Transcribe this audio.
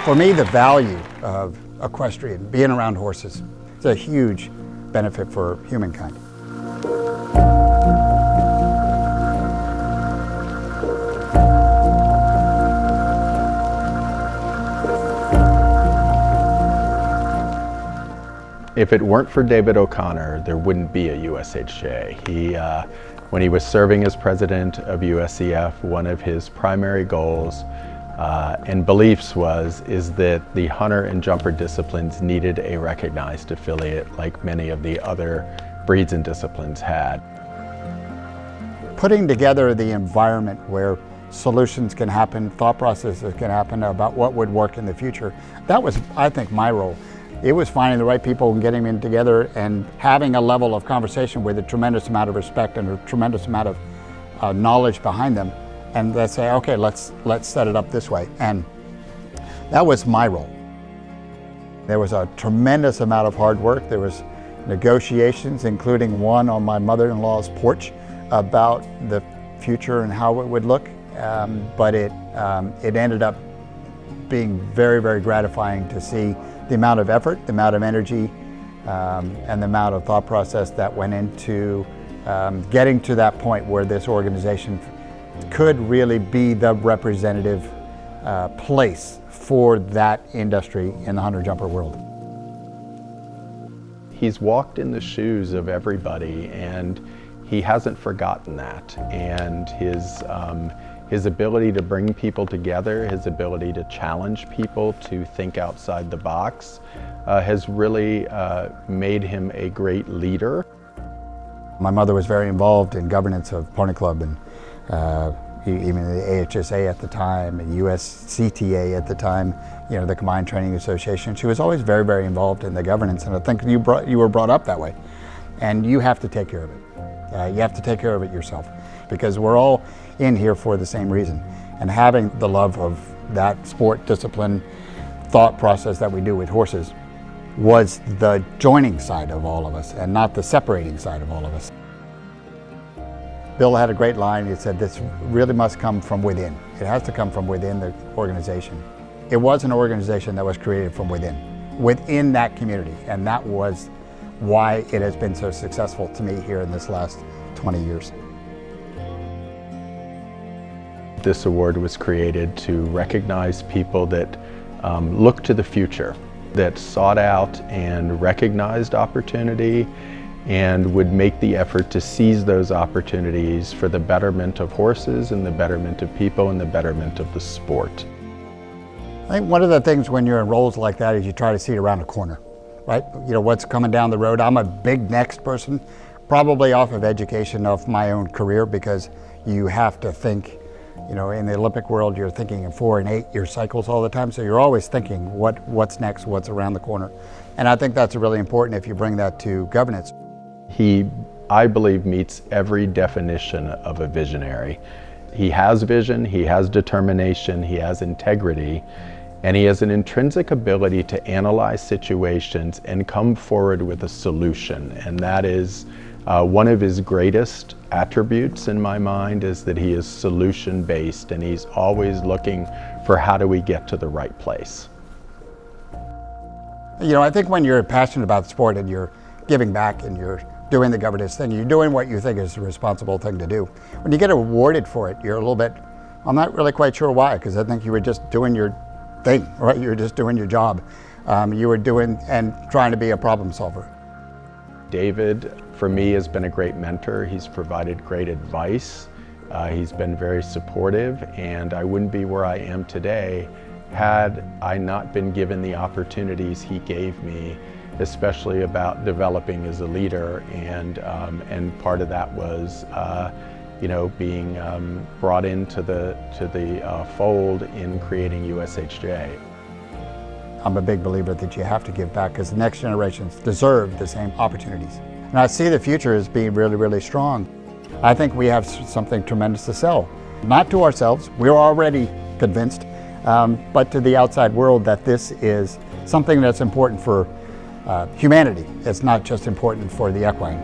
For me, the value of equestrian, being around horses, is a huge benefit for humankind. If it weren't for David O'Connor, there wouldn't be a USHJA. When he was serving as president of USCF, one of his primary goals and beliefs is that the hunter and jumper disciplines needed a recognized affiliate like many of the other breeds and disciplines had. Putting together the environment where solutions can happen, thought processes can happen about what would work in the future, that was, I think, my role. It was finding the right people and getting them together and having a level of conversation with a tremendous amount of respect and a tremendous amount of knowledge behind them. And let's say, okay, let's set it up this way. And that was my role. There was a tremendous amount of hard work. There was negotiations, including one on my mother-in-law's porch about the future and how it would look. But it ended up being very, very gratifying to see the amount of effort, the amount of energy, and the amount of thought process that went into getting to that point where this organization could really be the representative place for that industry in the hunter-jumper world. He's walked in the shoes of everybody, and he hasn't forgotten that. And his ability to bring people together, his ability to challenge people to think outside the box has really made him a great leader. My mother was very involved in governance of Pony Club and even the AHSA at the time and USCTA at the time, the Combined Training Association. She was always very, very involved in the governance, and I think you were brought up that way. And you have to take care of it. You have to take care of it yourself, because we're all in here for the same reason. And having the love of that sport, discipline, thought process that we do with horses was the joining side of all of us and not the separating side of all of us. Bill had a great line. He said, this really must come from within. It has to come from within the organization. It was an organization that was created from within that community. And that was why it has been so successful to me here in this last 20 years. This award was created to recognize people that look to the future, that sought out and recognized opportunity and would make the effort to seize those opportunities for the betterment of horses and the betterment of people and the betterment of the sport. I think one of the things when you're in roles like that is you try to see it around the corner, right? What's coming down the road. I'm a big next person, probably off of education of my own career, because you have to think, in the Olympic world, you're thinking in 4 and 8 year cycles all the time. So you're always thinking what's next, what's around the corner. And I think that's really important if you bring that to governance. He, I believe, meets every definition of a visionary. He has vision, he has determination, he has integrity, and he has an intrinsic ability to analyze situations and come forward with a solution. And that is one of his greatest attributes in my mind, is that he is solution-based and he's always looking for how do we get to the right place. I think when you're passionate about the sport and you're giving back and you're doing the governance thing, you're doing what you think is the responsible thing to do. When you get awarded for it, you're a little bit, I'm not really quite sure why, because I think you were just doing your thing, right? You were just doing your job. You were doing and trying to be a problem solver. David, for me, has been a great mentor. He's provided great advice. He's been very supportive, and I wouldn't be where I am today had I not been given the opportunities he gave me, especially about developing as a leader, and part of that was being brought into the fold in creating USHJA. I'm a big believer that you have to give back, because the next generations deserve the same opportunities. And I see the future as being really, really strong. I think we have something tremendous to sell, not to ourselves, we're already convinced, but to the outside world that this is something that's important for humanity. It's not just important for the equine.